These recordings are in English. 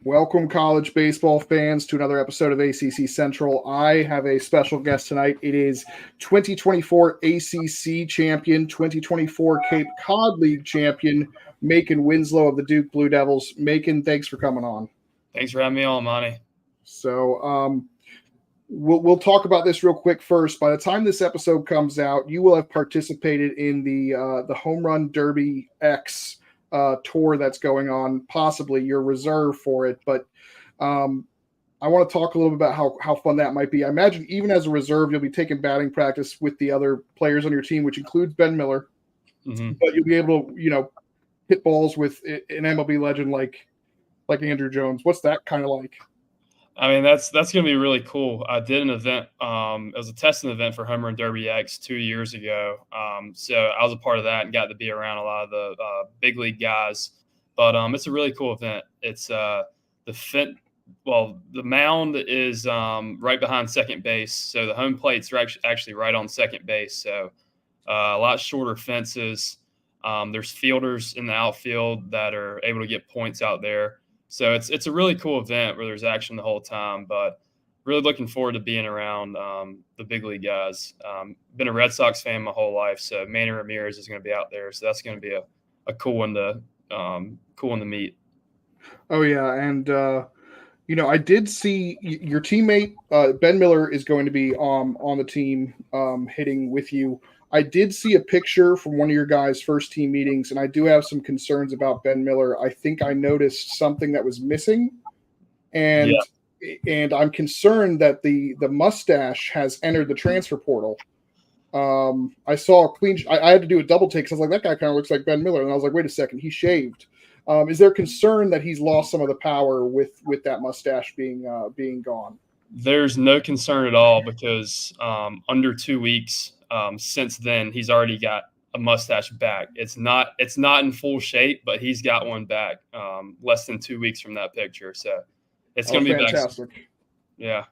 Welcome, college baseball fans, to another episode of ACC Central. I have a special guest tonight. It is 2024 ACC champion, 2024 Cape Cod League champion, Macon Winslow of the Duke Blue Devils. Macon, thanks for coming on. Thanks for having me on, Monty. So we'll talk about this real quick first. By the time this episode comes out, you will have participated in the Home Run Derby X tour that's going on, possibly your reserve for it. But I want to talk a little bit about how fun that might be. I imagine even as a reserve, you'll be taking batting practice with the other players on your team, which includes Ben Miller. Mm-hmm. But you'll be able to, hit balls with an MLB legend like Andrew Jones. What's that kind of like? I mean, that's going to be really cool. I did an event. It was a testing event for Home Run Derby X 2 years ago. So I was a part of that and got to be around a lot of the big league guys. But it's a really cool event. It's the mound is right behind second base. So the home plates are actually right on second base. So a lot shorter fences. There's fielders in the outfield that are able to get points out there. So it's a really cool event where there's action the whole time, but really looking forward to being around the big league guys. Been a Red Sox fan my whole life, so Manny Ramirez is going to be out there. So that's going to be a cool one to meet. Oh yeah, and I did see your teammate Ben Miller is going to be on the team hitting with you. I did see a picture from one of your guys' first team meetings, and I do have some concerns about Ben Miller. I think I noticed something that was missing, and I'm concerned that the mustache has entered the transfer portal. I saw a clean. I had to do a double take because I was like, that guy kind of looks like Ben Miller, and I was like, wait a second, he shaved. Is there concern that he's lost some of the power with that mustache being gone? There's no concern at all because under 2 weeks. Since then, he's already got a mustache back. It's not in full shape, but he's got one back less than 2 weeks from that picture. So it's going to be fantastic. Back. Yeah.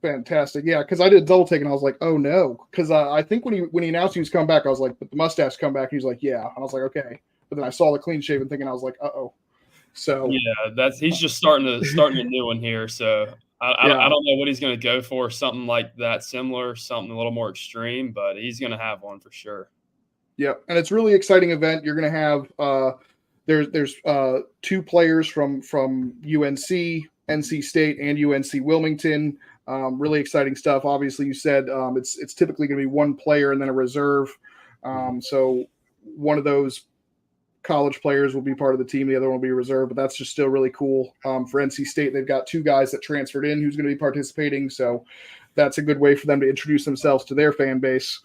Fantastic. Yeah, because I did a double take and I was like, oh no. Because I think when he announced he was coming back, I was like, but the mustache come back. He was like, yeah. And I was like, okay. But then I saw the clean shaven thing and I was like, uh-oh. So yeah, he's just starting a new one here. So I don't know what he's going to go for, something like that similar, something a little more extreme, but he's going to have one for sure. Yeah, and it's a really exciting event. You're going to have there's two players from UNC, NC State, and UNC Wilmington. Really exciting stuff. Obviously, you said it's typically going to be one player and then a reserve. So one of those college players will be part of the team. The other one will be reserved, but that's just still really cool. For NC State, they've got two guys that transferred in who's going to be participating. So that's a good way for them to introduce themselves to their fan base.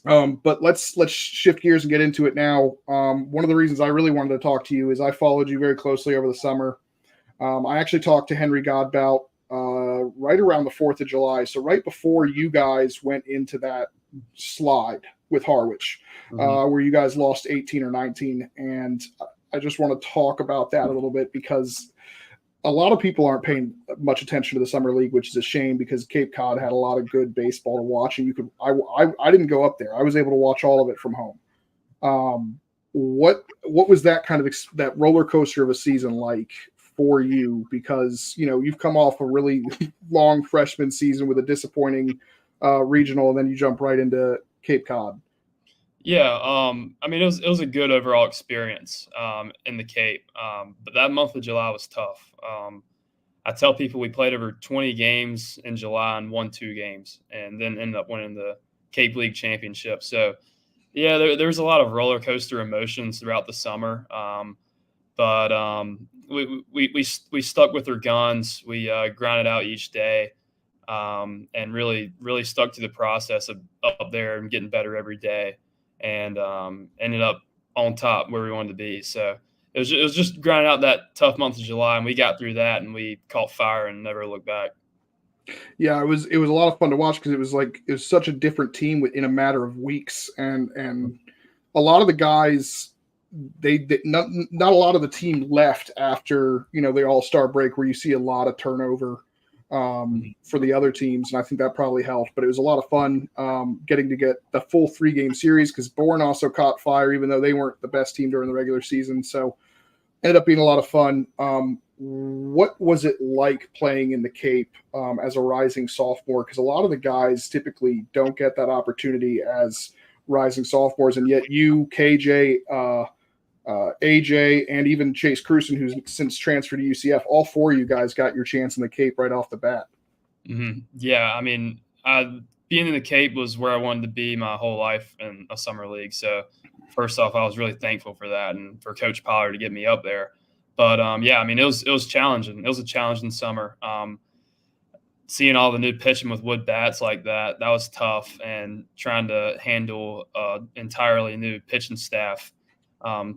But let's shift gears and get into it now. One of the reasons I really wanted to talk to you is I followed you very closely over the summer. I actually talked to Henry Godbout right around the 4th of July. So right before you guys went into that slide with Harwich, where you guys lost 18 or 19. And I just want to talk about that a little bit because a lot of people aren't paying much attention to the summer league, which is a shame because Cape Cod had a lot of good baseball to watch. And I didn't go up there. I was able to watch all of it from home. What was that kind of that roller coaster of a season like for you? Because, you've come off a really long freshman season with a disappointing regional, and then you jump right into Cape Cod. Yeah, I mean, it was a good overall experience in the Cape, but that month of July was tough. I tell people we played over 20 games in July and won 2 games, and then ended up winning the Cape League championship. So, yeah, there's a lot of roller coaster emotions throughout the summer, but we stuck with our guns. We grinded out each day. And really stuck to the process of up there and getting better every day, and ended up on top where we wanted to be. So it was just grinding out that tough month of July, and we got through that, and we caught fire and never looked back. Yeah, it was a lot of fun to watch because it was such a different team in a matter of weeks, and a lot of the guys. Not a lot of the team left after the All-Star break, where you see a lot of turnover for the other teams, and I think that probably helped. But it was a lot of fun getting to get the full 3-game series because Bourne also caught fire, even though they weren't the best team during the regular season. So ended up being a lot of fun. what was it like playing in the Cape as a rising sophomore? Because a lot of the guys typically don't get that opportunity as rising sophomores, and yet you, KJ, AJ, and even Chase Cruson, who's since transferred to UCF, all four of you guys got your chance in the Cape right off the bat. Mm-hmm. Yeah, I mean, being in the Cape was where I wanted to be my whole life in a summer league. So first off, I was really thankful for that and for Coach Pollard to get me up there. But yeah, I mean, it was challenging. It was a challenging summer. Seeing all the new pitching with wood bats like that was tough, and trying to handle entirely new pitching staff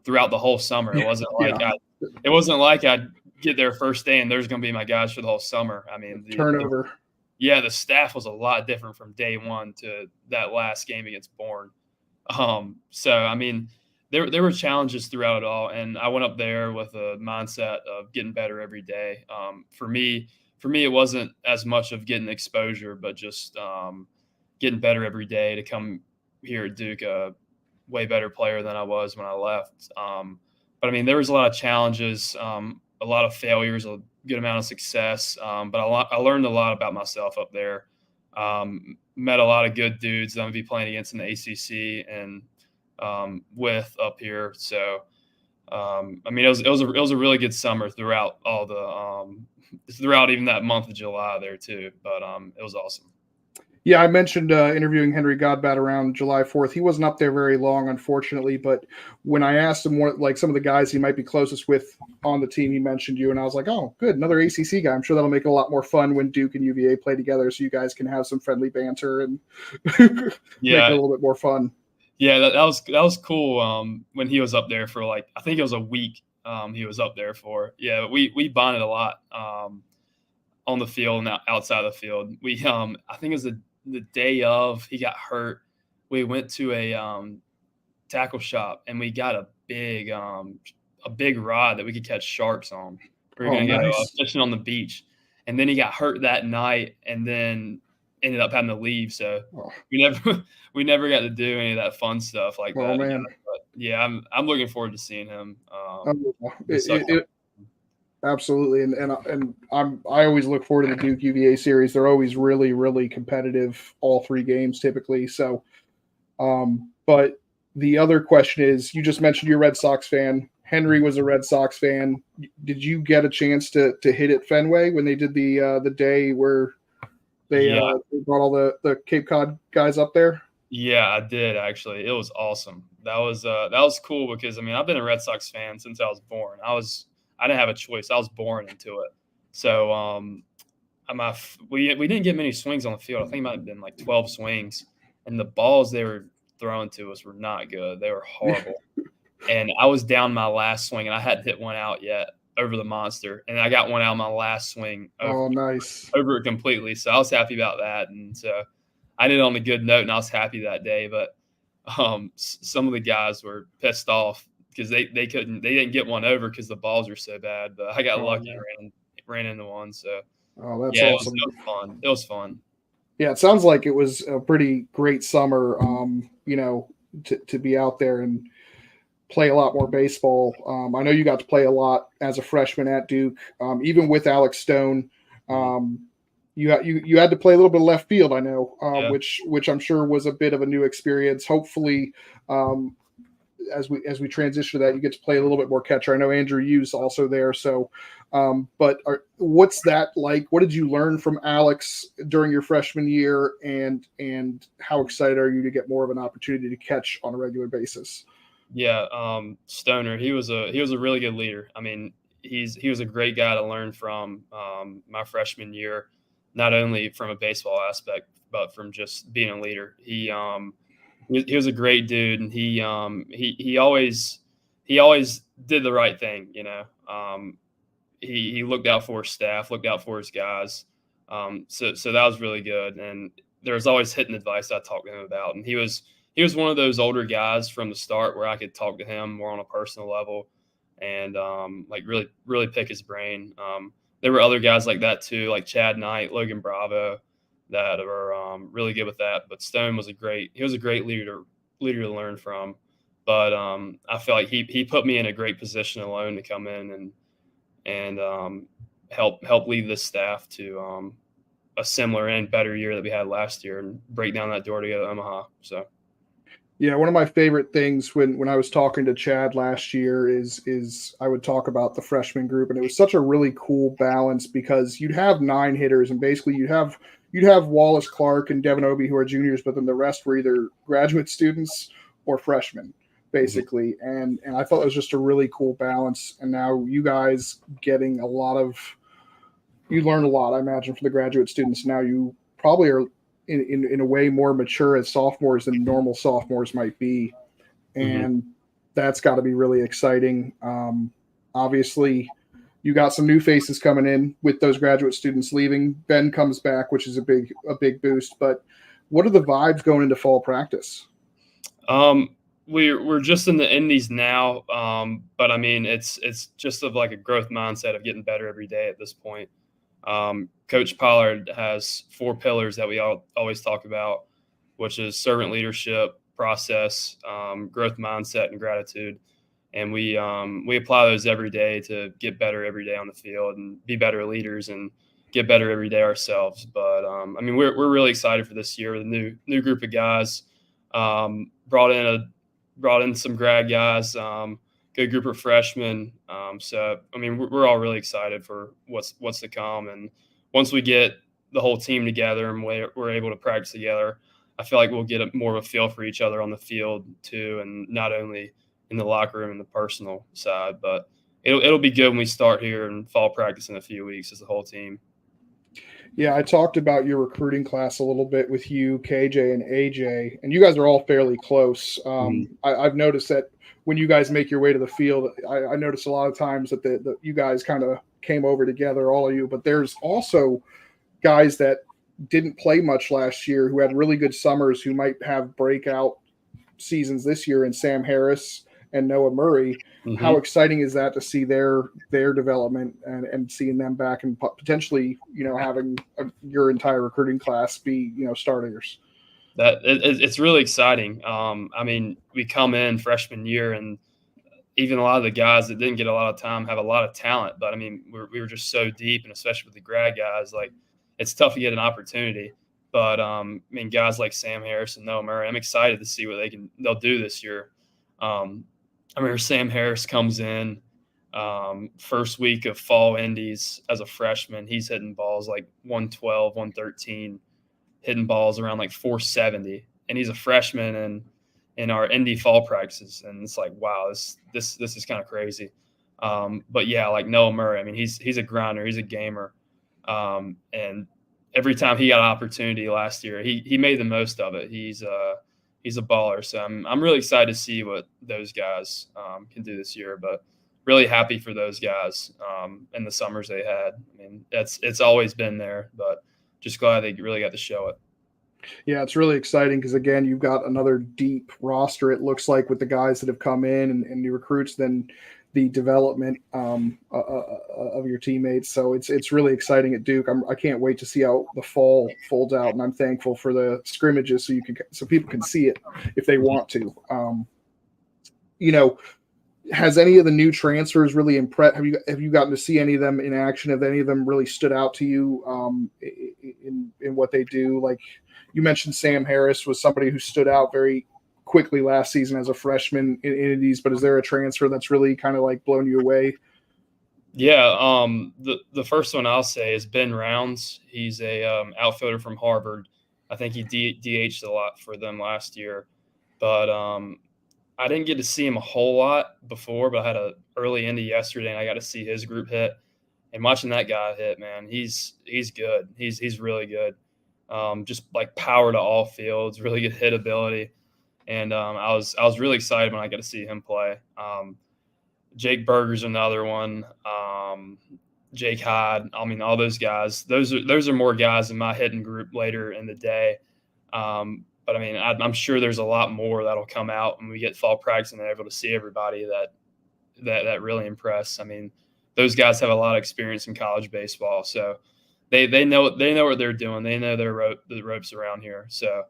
throughout the whole summer. It wasn't like I'd get there first day and there's going to be my guys for the whole summer. I mean, turnover. The staff was a lot different from day one to that last game against Bourne. So I mean, there were challenges throughout it all, and I went up there with a mindset of getting better every day. For me, it wasn't as much of getting exposure, but just getting better every day to come here at Duke a way better player than I was when I left. But I mean, there was a lot of challenges, a lot of failures, a good amount of success. But I learned a lot about myself up there. Met a lot of good dudes that I'm going to be playing against in the ACC and with up here. So, I mean, it was a really good summer throughout all the throughout even that month of July there too. But it was awesome. Yeah, I mentioned interviewing Henry Godbat around July 4th. He wasn't up there very long, unfortunately, but when I asked him what, like, some of the guys he might be closest with on the team, he mentioned you, and I was like, oh, good, another ACC guy. I'm sure that'll make it a lot more fun when Duke and UVA play together, so you guys can have some friendly banter and make it a little bit more fun. Yeah, that was cool. When he was up there for, like, I think it was a week. He was up there for. Yeah, we bonded a lot on the field and outside of the field. We I think it was the day of he got hurt, we went to a tackle shop and we got a big rod that we could catch sharks on. We were going to go fishing on the beach, and then he got hurt that night and then ended up having to leave. So we never got to do any of that fun stuff like that. Oh man! But yeah, I'm looking forward to seeing him. Absolutely, and I always look forward to the Duke UVA series. They're always really, really competitive, all three games typically. So, but the other question is, you just mentioned you're a Red Sox fan. Henry was a Red Sox fan. Did you get a chance to hit at Fenway when they did the day where they brought all the Cape Cod guys up there? Yeah, I did actually. It was awesome. That was cool because I mean I've been a Red Sox fan since I was born. I didn't have a choice. I was born into it. So we didn't get many swings on the field. I think it might have been like 12 swings, and the balls they were throwing to us were not good. They were horrible. And I was down my last swing, and I hadn't hit one out yet over the monster, and I got one out my last swing. Over it completely. So I was happy about that, and so I did it on a good note, and I was happy that day. But some of the guys were pissed off because they didn't get one over because the balls are so bad. But I got lucky and ran into one. So that's awesome. It was fun. Yeah, it sounds like it was a pretty great summer. To be out there and play a lot more baseball. I know you got to play a lot as a freshman at Duke, even with Alex Stone. You had to play a little bit of left field, I know, which I'm sure was a bit of a new experience. Hopefully, as we transition to that, you get to play a little bit more catcher. I know Andrew Yu's also there. So, what's that like? What did you learn from Alex during your freshman year, and how excited are you to get more of an opportunity to catch on a regular basis? Yeah, Stoner, he was a really good leader. I mean, he was a great guy to learn from my freshman year, not only from a baseball aspect, but from just being a leader. He was a great dude, and he always did the right thing. You know, he looked out for his staff, looked out for his guys. So that was really good. And there was always hitting advice I talked to him about, and he was one of those older guys from the start where I could talk to him more on a personal level and like really pick his brain. There were other guys like that too, like Chad Knight, Logan Bravo, that were really good with that. But Stone was a great leader to learn from. But I feel like he put me in a great position alone to come in and help lead this staff to a similar and better year that we had last year and break down that door to go to Omaha. So. Yeah, one of my favorite things when I was talking to Chad last year is I would talk about the freshman group, and it was such a really cool balance because you'd have 9 hitters, and basically you'd have Wallace Clark and Devin Obie who are juniors, but then the rest were either graduate students or freshmen, basically. And I thought it was just a really cool balance. And now you guys getting you learned a lot, I imagine, from the graduate students. Now you probably are in a way more mature as sophomores than normal sophomores might be. And that's got to be really exciting. Obviously, you got some new faces coming in with those graduate students leaving. Ben comes back, which is a big boost. But what are the vibes going into fall practice? We're just in the indies now, but I mean it's just of like a growth mindset of getting better every day at this point. Coach Pollard has 4 pillars that we always talk about, which is servant leadership, process, growth mindset, and gratitude. And we apply those every day to get better every day on the field and be better leaders and get better every day ourselves. But I mean, we're really excited for this year. The new group of guys, brought in some grad guys, good group of freshmen. So I mean, we're all really excited for what's to come. And once we get the whole team together and we're able to practice together, I feel like we'll get more of a feel for each other on the field too, and not only in the locker room and the personal side. But it'll be good when we start here in fall practice in a few weeks as a whole team. Yeah, I talked about your recruiting class a little bit with you, KJ, and AJ, and you guys are all fairly close. I've noticed that when you guys make your way to the field, I noticed a lot of times that you guys kind of came over together, all of you. But there's also guys that didn't play much last year who had really good summers who might have breakout seasons this year, in Sam Harris and Noah Murray. How exciting is that to see their development and seeing them back and potentially, having your entire recruiting class be, starters? It's really exciting. I mean, we come in freshman year, and even a lot of the guys that didn't get a lot of time have a lot of talent. But I mean, we were just so deep, and especially with the grad guys, like it's tough to get an opportunity. But I mean, guys like Sam Harris and Noah Murray, I'm excited to see what they'll do this year. I remember Sam Harris comes in first week of fall indies as a freshman. He's hitting balls like 112, 113, hitting balls around like 470, and he's a freshman in our indie fall practices. And it's like, wow, this is kind of crazy. But yeah, like Noah Murray, I mean, he's a grinder, he's a gamer, and every time he got an opportunity last year, he made the most of it. He's a baller. So I'm really excited to see what those guys can do this year, but really happy for those guys and the summers they had. I mean, it's always been there, but just glad they really got to show it. Yeah, it's really exciting because, again, you've got another deep roster, it looks like, with the guys that have come in and new recruits, then the development of your teammates. So it's really exciting at Duke. I can't wait to see how the fall folds out, and I'm thankful for the scrimmages so people can see it if they want to. Has any of the new transfers really impressed? Have you gotten to see any of them in action? Have any of them really stood out to you in what they do? Like you mentioned, Sam Harris was somebody who stood out very quickly last season as a freshman in indies, but is there a transfer that's really kind of like blown you away? Yeah, the first one I'll say is Ben Rounds. He's a outfielder from Harvard. I think he DH'd a lot for them last year, but I didn't get to see him a whole lot before. But I had an early indie yesterday, and I got to see his group hit. And watching that guy hit, man, he's good. He's really good. Just like power to all fields, really good hit ability. And I was really excited when I got to see him play. Jake Berger's another one. Jake Hyde. I mean, all those guys. Those are more guys in my hitting group later in the day. But I mean, I'm sure there's a lot more that'll come out when we get fall practice and they're able to see everybody that really impress. I mean, those guys have a lot of experience in college baseball, so they know what they're doing. They know the ropes around here. So.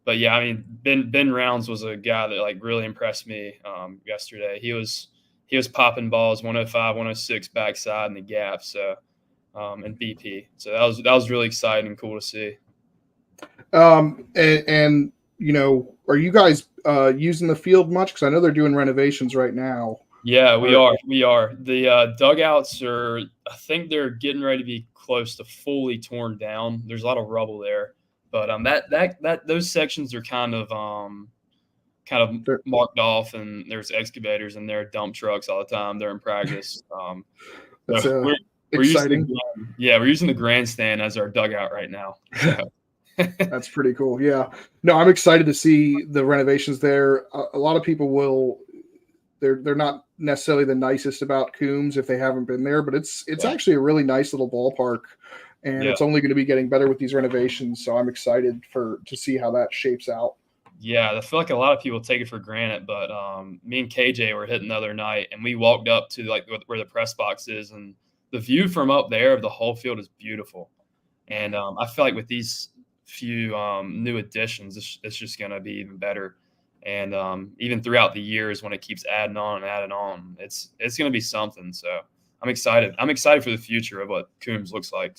But yeah, I mean, Ben Rounds was a guy that like really impressed me yesterday. He was he was popping balls 105, 106 backside in the gap. So and BP. So that was really exciting and cool to see. And are you guys using the field much? Because I know they're doing renovations right now. Yeah, we are. We are. The dugouts are, I think they're getting ready to be close to fully torn down. There's a lot of rubble there, but those sections are kind of marked off, and there's excavators and there, dump trucks all the time. They're in practice. That's we're exciting. We're using the grandstand as our dugout right now. So. That's pretty cool. Yeah. No, I'm excited to see the renovations there. A lot of people they're not necessarily the nicest about Coombs if they haven't been there, but it's actually a really nice little ballpark, and it's only going to be getting better with these renovations. So I'm excited to see how that shapes out. Yeah, I feel like a lot of people take it for granted, but me and KJ were hitting the other night, and we walked up to like where the press box is, and the view from up there of the whole field is beautiful. And I feel like with these few new additions, it's just going to be even better. And even throughout the years, when it keeps adding on, it's going to be something. So I'm excited. I'm excited for the future of what Coombs looks like.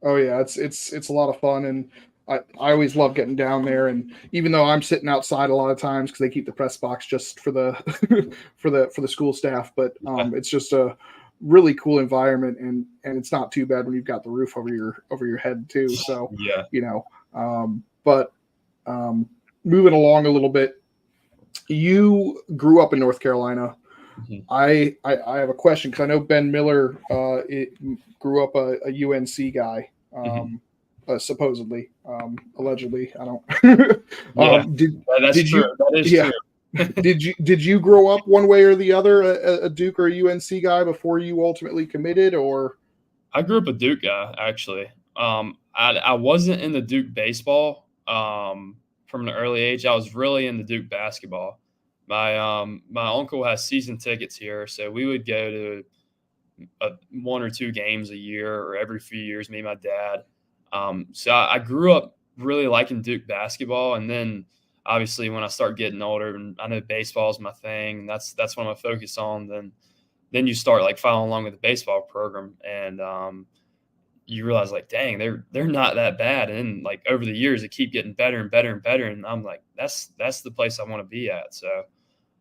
Oh yeah, it's a lot of fun, and I always love getting down there. And even though I'm sitting outside a lot of times because they keep the press box just for the for the school staff, but it's just a really cool environment, and it's not too bad when you've got the roof over your head too. So but moving along a little bit, you grew up in North Carolina. Mm-hmm. I have a question because I know Ben Miller grew up a UNC guy, supposedly, allegedly. I don't. That's true. That is true. Did you grow up one way or the other, a Duke or a UNC guy before you ultimately committed, or? I grew up a Duke guy, actually. I wasn't in the Duke baseball from an early age. I was really into Duke basketball. My uncle has season tickets here, so we would go to one or two games a year or every few years, me and my dad. So I grew up really liking Duke basketball, and then obviously when I start getting older and I know baseball is my thing, and that's what I'm gonna focus on, then you start like following along with the baseball program, and you realize like, dang, they're not that bad. And like over the years, they keep getting better and better and better. And I'm like, that's the place I want to be at. So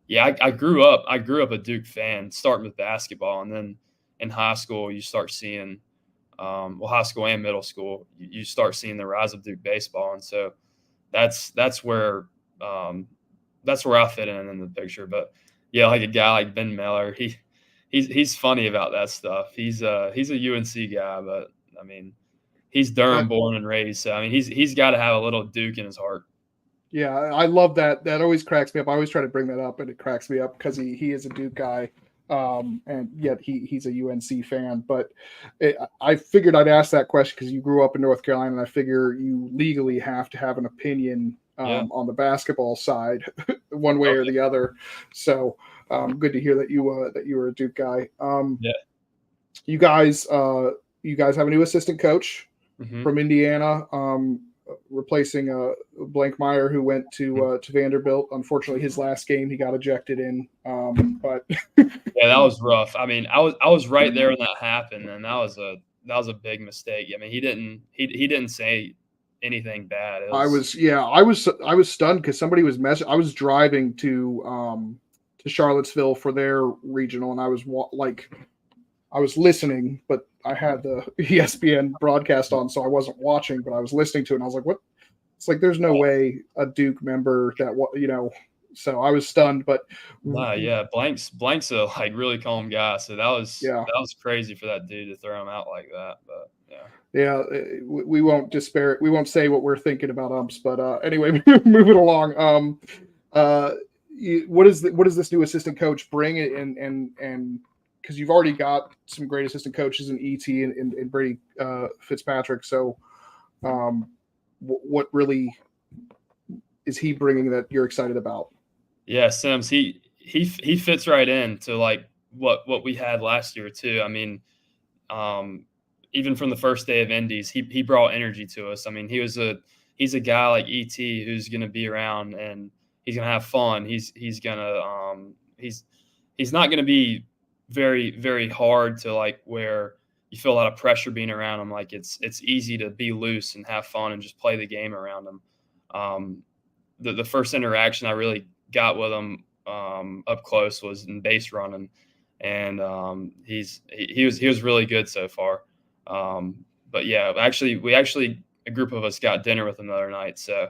yeah, I grew up a Duke fan, starting with basketball, and then in high school you start seeing, high school and middle school, you start seeing the rise of Duke baseball, and so that's where I fit in the picture. But yeah, like a guy like Ben Miller, he's funny about that stuff. He's a UNC guy, but I mean, he's Durham born and raised. So I mean, he's got to have a little Duke in his heart. Yeah, I love that. That always cracks me up. I always try to bring that up, and it cracks me up because he is a Duke guy, and yet he's a UNC fan. But I figured I'd ask that question because you grew up in North Carolina, and I figure you legally have to have an opinion on the basketball side, one way or the other. So good to hear that you were a Duke guy. You guys have a new assistant coach from Indiana. Replacing Blankmeyer, who went to Vanderbilt. Unfortunately, his last game he got ejected in. But yeah, that was rough. I mean, I was right there when that happened, and that was a big mistake. I mean, he didn't say anything bad. I was stunned because somebody was I was driving to Charlottesville for their regional, and I was listening, but I had the ESPN broadcast on, so I wasn't watching, but I was listening to it, and I was like, what? It's like, there's no way a Duke member so I was stunned, but. Yeah. Blank's a like really calm guy. So that was crazy for that dude to throw him out like that. But yeah, we won't disparage. We won't say what we're thinking about umps, but anyway, moving along. What does this new assistant coach bring, and because you've already got some great assistant coaches in ET and Brady Fitzpatrick. So what really is he bringing that you're excited about? Yeah, Sims, he fits right in to like what we had last year too. I mean, even from the first day of Indies, he brought energy to us. I mean, he's a guy like ET who's going to be around and he's going to have fun. He's he's not going to be very, very hard to like where you feel a lot of pressure being around him. Like it's easy to be loose and have fun and just play the game around him. The first interaction I really got with him up close was in base running, and he was really good so far. But yeah, we actually a group of us got dinner with him the other night, so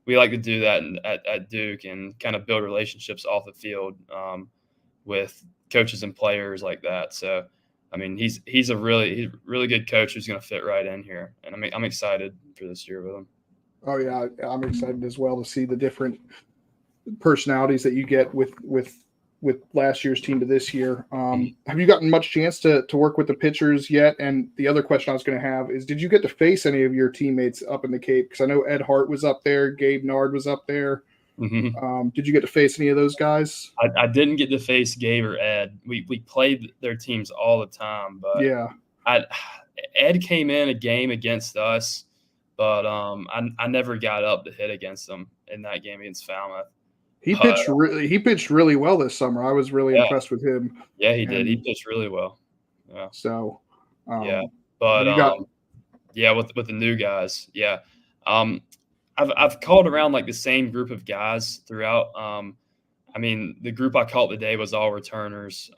we like to do that at Duke and kind of build relationships off the field with coaches and players like that. So, I mean, he's a really good coach who's going to fit right in here, and I'm excited for this year with him. Oh yeah, I'm excited as well to see the different personalities that you get with last year's team to this year. Have you gotten much chance to work with the pitchers yet? And the other question I was going to have is, did you get to face any of your teammates up in the Cape? Because I know Ed Hart was up there, Gabe Nard was up there. Mm-hmm. Did you get to face any of those guys? I didn't get to face Gabe or Ed. We played their teams all the time, but yeah, Ed came in a game against us, but I never got up to hit against him in that game against Falmouth. He pitched really well this summer. I was really impressed with him. Yeah, he did. He pitched really well. Yeah. So, but with the new guys, yeah. I've called around like the same group of guys throughout. I mean, the group I called today was all returners.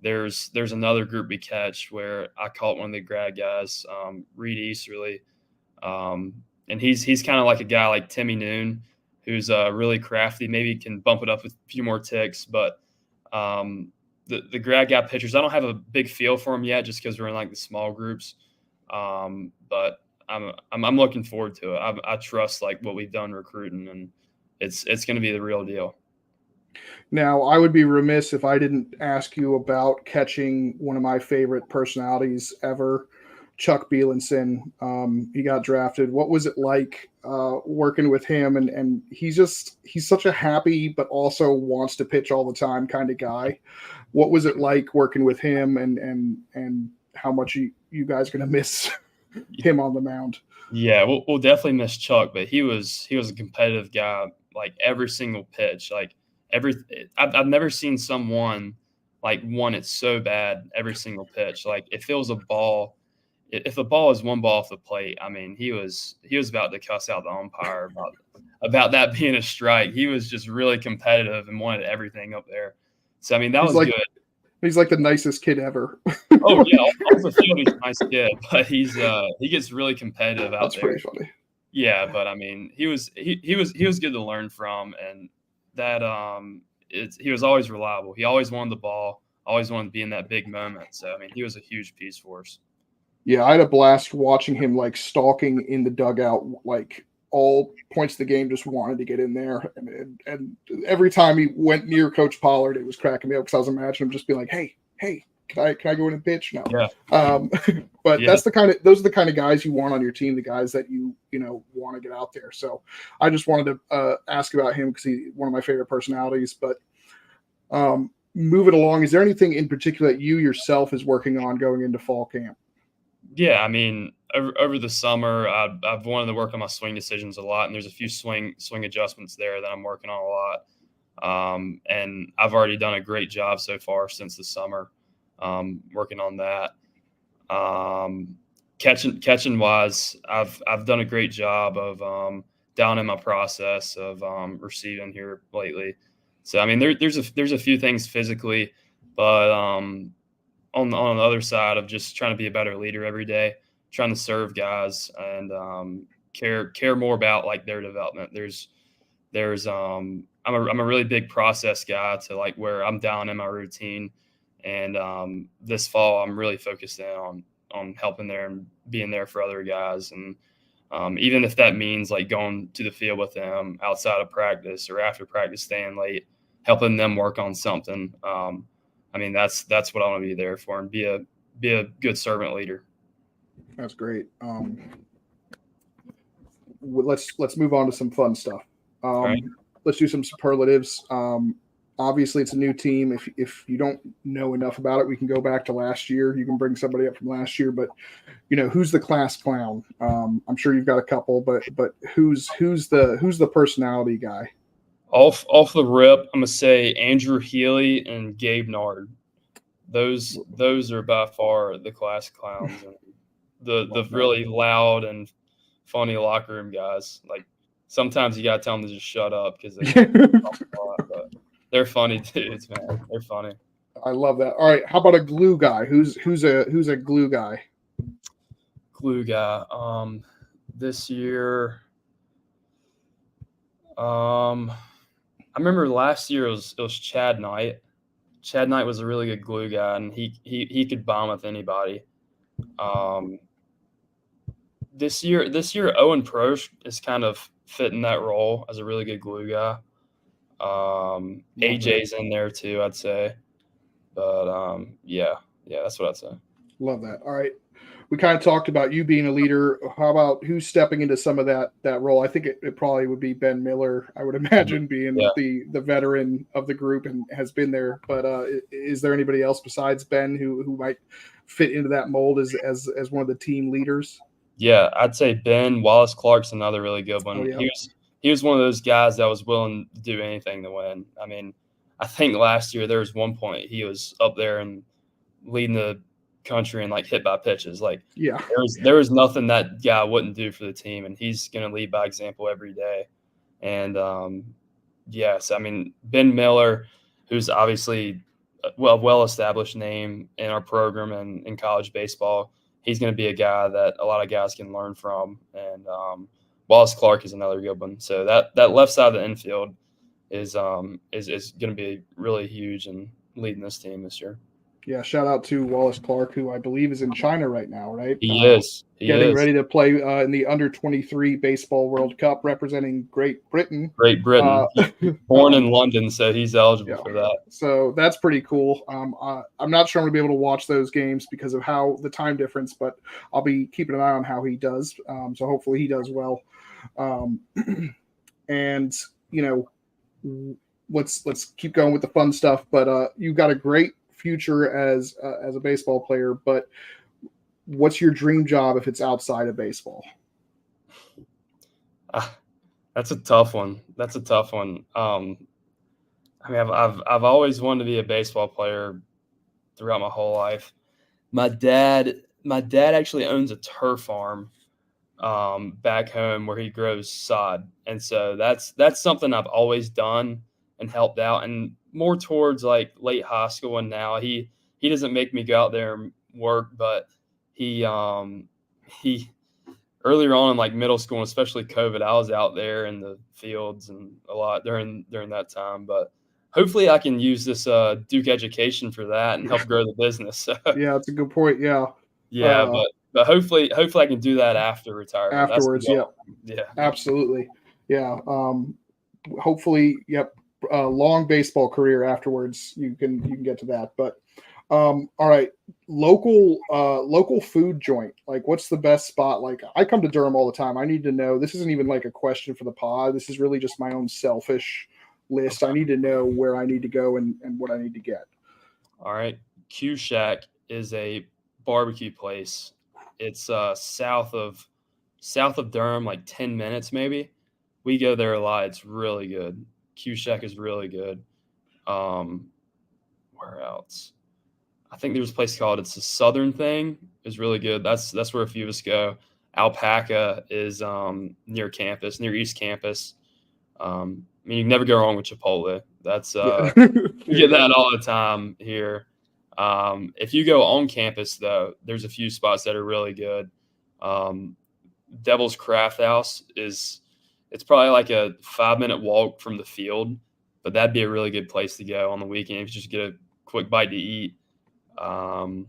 There's another group we catch where I called one of the grad guys, Reed Easterly, and he's kind of like a guy like Timmy Noon, who's really crafty. Maybe can bump it up with a few more ticks, but the grad guy pitchers, I don't have a big feel for them yet, just because we're in like the small groups. But I'm looking forward to it. I trust like what we've done recruiting, and it's going to be the real deal. Now, I would be remiss if I didn't ask you about catching one of my favorite personalities ever, Chuck Bielenson. He got drafted. What was it like working with him? And he's such a happy but also wants to pitch all the time kind of guy. What was it like working with him, and how much you guys going to miss him on the mound? Yeah, we'll definitely miss Chuck, but he was a competitive guy. Like every single pitch, like I've never seen someone like want it so bad every single pitch. Like if it was a ball, if the ball is one ball off the plate, I mean he was about to cuss out the umpire about that being a strike. He was just really competitive and wanted everything up there. So I mean that was good. He's like the nicest kid ever. Oh yeah, off the field he's a nice kid, but he gets really competitive out there. That's pretty funny. Yeah, but I mean he was good to learn from, and that he was always reliable. He always wanted the ball, always wanted to be in that big moment. So I mean he was a huge piece for us. Yeah, I had a blast watching him like stalking in the dugout, like all points of the game, just wanted to get in there. And every time he went near Coach Pollard, it was cracking me up because I was imagining him just being like, hey, can I go in and pitch? No. Yeah. But yeah. Those are the kind of guys you want on your team, the guys that you want to get out there. So I just wanted to ask about him because he's one of my favorite personalities. But moving along, is there anything in particular that you yourself is working on going into fall camp? Yeah, I mean, over the summer, I've wanted to work on my swing decisions a lot, and there's a few swing adjustments there that I'm working on a lot. And I've already done a great job so far since the summer, working on that. Catching wise, I've done a great job of down in my process of receiving here lately. So I mean, there's a few things physically, but on the other side of just trying to be a better leader every day, trying to serve guys and care more about like their development. I'm a really big process guy to like where I'm down in my routine, and this fall I'm really focused in on helping there and being there for other guys, and even if that means like going to the field with them outside of practice or after practice, staying late, helping them work on something. I mean, that's what I want to be there for, and be a good servant leader. That's great. Let's move on to some fun stuff. Right. Let's do some superlatives. Obviously, it's a new team. If you don't know enough about it, we can go back to last year. You can bring somebody up from last year, but who's the class clown? I'm sure you've got a couple, but who's the personality guy? Off the rip, I'm gonna say Andrew Healy and Gabe Nard. Those are by far the class clowns and the really loud and funny locker room guys. Like sometimes you gotta tell them to just shut up because they talk a lot, but they're funny dudes, man. They're funny. I love that. All right, how about a glue guy? Who's a glue guy? Glue guy. This year, I remember last year it was Chad Knight. Chad Knight was a really good glue guy, and he could bomb with anybody. This year Owen Prosch is kind of fitting that role as a really good glue guy. AJ's in there too, I'd say. But yeah, that's what I'd say. Love that. All right. We kind of talked about you being a leader. How about who's stepping into some of that role? I think it probably would be Ben Miller, I would imagine, being the veteran of the group and has been there. But is there anybody else besides Ben who might fit into that mold as one of the team leaders? Yeah, I'd say Ben. Wallace Clark's another really good one. Oh, yeah. He was one of those guys that was willing to do anything to win. I mean, I think last year there was one point he was up there and leading the country and like hit by pitches. Like, yeah, there was nothing that guy wouldn't do for the team, and he's going to lead by example every day. And yes, I mean Ben Miller, who's obviously a well-established name in our program and in college baseball. He's going to be a guy that a lot of guys can learn from. And Wallace Clark is another good one. So that left side of the infield is going to be really huge in leading this team this year. Yeah, shout out to Wallace Clark, who I believe is in China right now, right? He is. Getting ready to play in the Under-23 Baseball World Cup representing Great Britain. Great Britain. Born in London, so he's eligible for that. So that's pretty cool. I'm not sure I'm going to be able to watch those games because of how the time difference, but I'll be keeping an eye on how he does. So hopefully he does well. And, let's keep going with the fun stuff. But you've got a great future as a baseball player, but what's your dream job if it's outside of baseball? That's a tough one. I mean, I've always wanted to be a baseball player throughout my whole life. My dad actually owns a turf farm back home where he grows sod, and so that's something I've always done and helped out, and more towards like late high school. And now he doesn't make me go out there and work, but he earlier on in like middle school, and especially COVID, I was out there in the fields and a lot during that time. But hopefully I can use this Duke education for that and help grow the business. Yeah, that's a good point. Yeah. But hopefully I can do that after retirement. Afterwards, yeah. Absolutely. Yeah. Hopefully, yep. Long baseball career afterwards, you can get to that. But all right, local food joint. Like, what's the best spot? Like, I come to Durham all the time. I need to know. This isn't even like a question for the pod. This is really just my own selfish list. I need to know where I need to go and what I need to get. All right, Q Shack is a barbecue place. It's south of Durham, like 10 minutes maybe. We go there a lot. It's really good. Q Shack is really good. Where else? I think there's a place called It's a Southern Thing. Is really good. That's where a few of us go. Alpaca is near East Campus. I mean, you can never go wrong with Chipotle. That's you get that all the time here. If you go on campus though, there's a few spots that are really good. Devil's Craft House it's probably like a 5-minute walk from the field, but that'd be a really good place to go on the weekend if you just get a quick bite to eat. Perfect.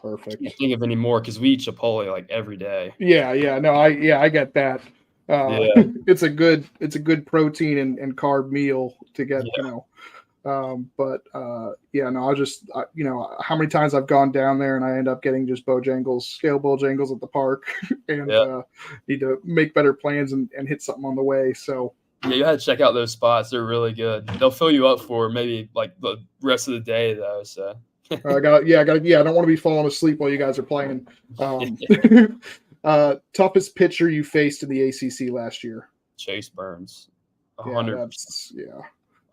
I can't think of any more because we eat Chipotle like every day. Yeah. No, I get that. It's a good protein and carb meal to get, I'll just, how many times I've gone down there and I end up getting just scale Bojangles at the park and need to make better plans and hit something on the way. So yeah, you had to check out those spots. They're really good. They'll fill you up for maybe like the rest of the day though. So I don't want to be falling asleep while you guys are playing. Toughest pitcher you faced in the ACC last year? Chase Burns. Yeah, 100%. that's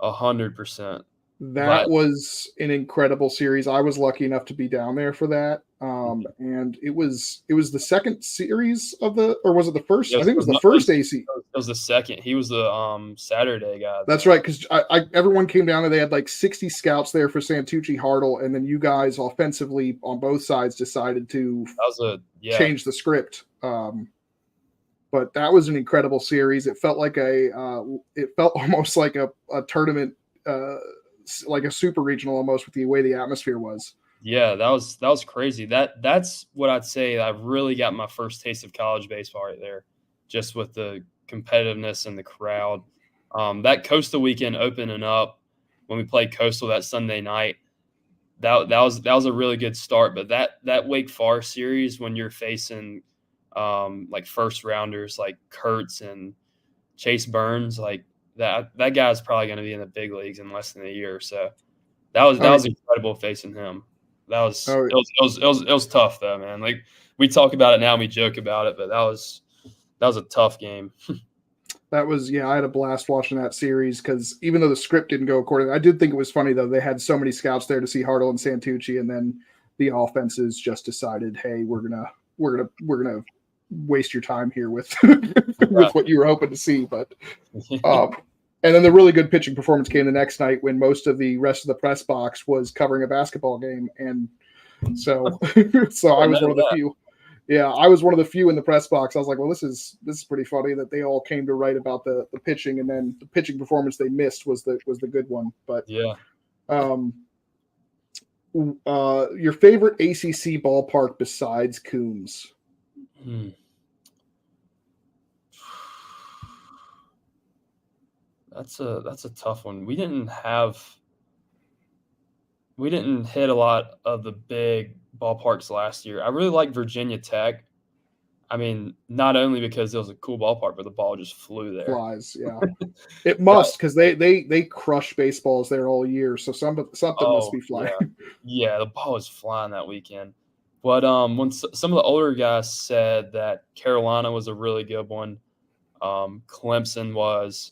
100%. That was an incredible series. I was lucky enough to be down there for that. And it was the second series of or was it the first? I think it was the first AC. It was the second. He was the Saturday guy. That's right, because everyone came down and they had like 60 scouts there for Santucci Hartle, and then you guys offensively on both sides decided to change the script. But that was an incredible series. It felt like it felt almost like a tournament, like a super regional almost, with the way the atmosphere was. Yeah, that was crazy. That's what I'd say. I really got my first taste of college baseball right there, just with the competitiveness and the crowd. That Coastal weekend opening up when we played Coastal that Sunday night, that was a really good start. But that Wake Forest series, when you're facing like first rounders like Kurtz and Chase Burns, like that guy's probably going to be in the big leagues in less than a year. So that was incredible facing him. It was tough though, man. Like we talk about it now, and we joke about it, but that was a tough game. That was, I had a blast watching that series, because even though the script didn't go according, I did think it was funny though. They had so many scouts there to see Hartle and Santucci, and then the offenses just decided, hey, we're gonna waste your time here with with what you were hoping to see. But and then the really good pitching performance came the next night, when most of the rest of the press box was covering a basketball game, and so I was one of the few. Yeah, I was one of the few in the press box. I was like, well, this is pretty funny that they all came to write about the pitching, and then the pitching performance they missed was the good one. But yeah. Your favorite ACC ballpark besides Coombs? That's a tough one. We didn't hit a lot of the big ballparks last year. I really like Virginia Tech. I mean, not only because it was a cool ballpark, but the ball just flew there. Flies, yeah. It must, because they crush baseballs there all year. So something must be flying. Yeah, the ball was flying that weekend. But when some of the older guys said that Carolina was a really good one, Clemson was,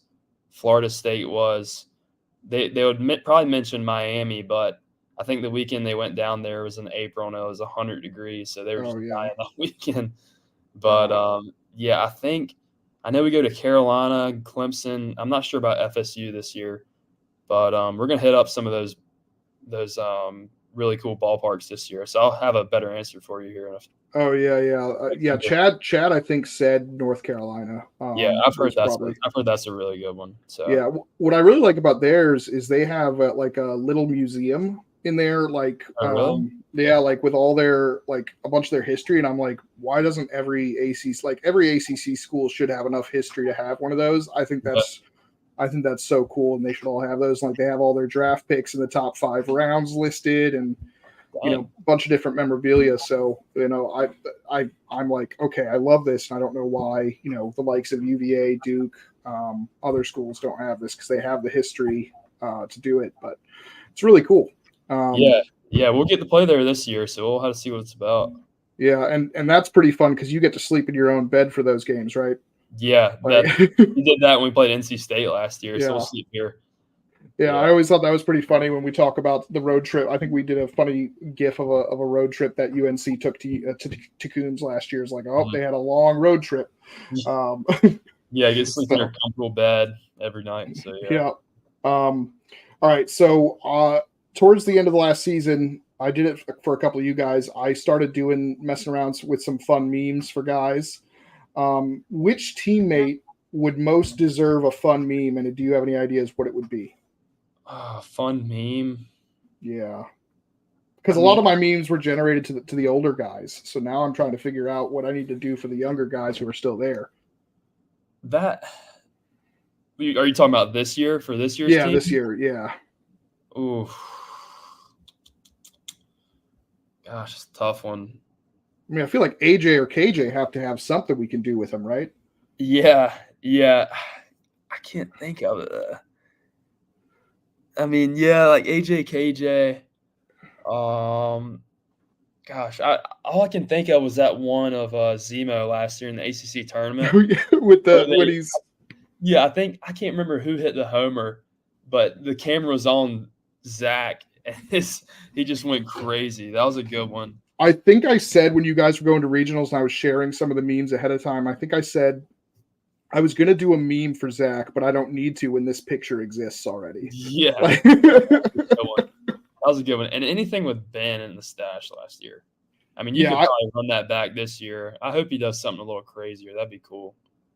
Florida State was. They would probably mention Miami, but I think the weekend they went down there was in April and it was 100 degrees, so they were just dying that weekend. But I know we go to Carolina, Clemson. I'm not sure about FSU this year, but we're gonna hit up some of those really cool ballparks this year. So I'll have a better answer for you here. Chad I think said North Carolina. I've heard that's a really good one. So yeah, what I really like about theirs is they have like a little museum in there, like like with all their, like a bunch of their history, and I'm like, why doesn't every ACC school should have enough history to have one of those? I think that's so cool, and they should all have those. Like they have all their draft picks in the top 5 rounds listed, and a bunch of different memorabilia. So I'm like, okay, I love this, and I don't know why the likes of UVA, Duke, other schools don't have this, because they have the history to do it. But it's really cool. We'll get to play there this year, so we'll have to see what it's about. Yeah, and that's pretty fun, because you get to sleep in your own bed for those games, right? Yeah, we did that when we played NC State last year, so we'll sleep here. Yeah, I always thought that was pretty funny when we talk about the road trip. I think we did a funny gif of a road trip that UNC took to Coombs last year. It's like, they had a long road trip. You get sleep in your comfortable bed every night. So all right, so towards the end of the last season, I did it for a couple of you guys. I started messing around with some fun memes for guys. Which teammate would most deserve a fun meme, and do you have any ideas what it would be? Fun meme. Yeah, because a lot of my memes were generated to the older guys. So now I'm trying to figure out what I need to do for the younger guys who are still there. Are you talking about this year, for this year's team? This year. Yeah. Ooh. Gosh, it's a tough one. I mean, I feel like AJ or KJ have to have something we can do with them, right? Yeah. I can't think of it. I mean, like AJ, KJ. Gosh, all I can think of was that one of Zemo last year in the ACC tournament with when he's Yeah, I can't remember who hit the homer, but the camera was on Zach, and he just went crazy. That was a good one. I think I said when you guys were going to regionals and I was sharing some of the memes ahead of time, I think I said I was going to do a meme for Zach, but I don't need to when this picture exists already. Yeah, Like, that was a good one. And anything with Ben in the stash last year. I mean, you could probably run that back this year. I hope he does something a little crazier. That'd be cool.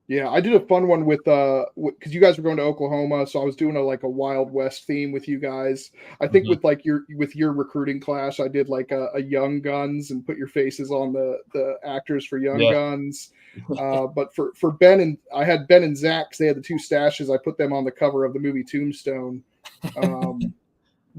Yeah, I did a fun one with because you guys were going to Oklahoma, so I was doing a Wild West theme with you guys. I think with your recruiting class, I did like a Young Guns and put your faces on the actors for Young Guns. But for Ben and I had Ben and Zach, 'cause they had the two stashes. I put them on the cover of the movie Tombstone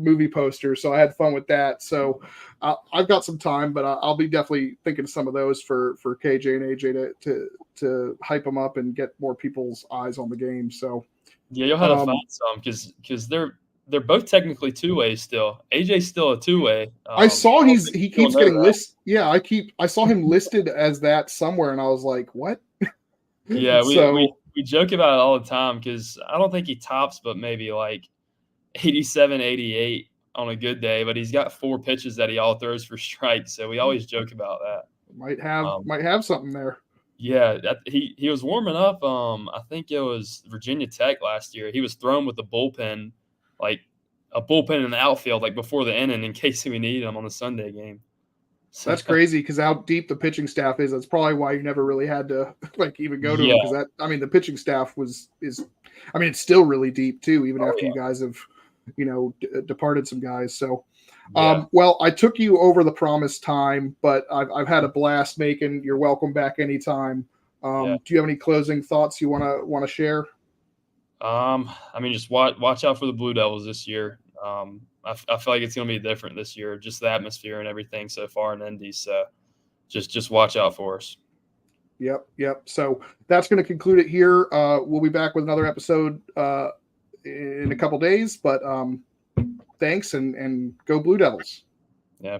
movie poster, so I had fun with that. So I've got some time, but I'll be definitely thinking of some of those for KJ and AJ to hype them up and get more people's eyes on the game. So yeah, you'll have to find some because they're both technically two-way still. AJ's still a two-way. I saw he keeps getting listed. Yeah, I saw him listed as that somewhere, and I was like, what? Yeah, we joke about it all the time because I don't think he tops, but maybe like 87, 88 on a good day, but he's got 4 pitches that he all throws for strikes. So we always joke about that. Might have something there. Yeah, he was warming up. I think it was Virginia Tech last year. He was thrown with the bullpen, like a bullpen in the outfield, like before the inning, in case we need him on the Sunday game. So that's crazy because how deep the pitching staff is. That's probably why you never really had to even go to him, because the pitching staff it's still really deep too, even after you guys have departed some guys. So well, I took you over the promised time, but I've had a blast, Macon. You're welcome back anytime. Do you have any closing thoughts you want to share? Just watch out for the Blue Devils this year. I feel like it's going to be different this year, just the atmosphere and everything so far in Indy. So just watch out for us. Yep. So that's going to conclude it here. We'll be back with another episode in a couple days, but thanks and go Blue Devils. Yeah.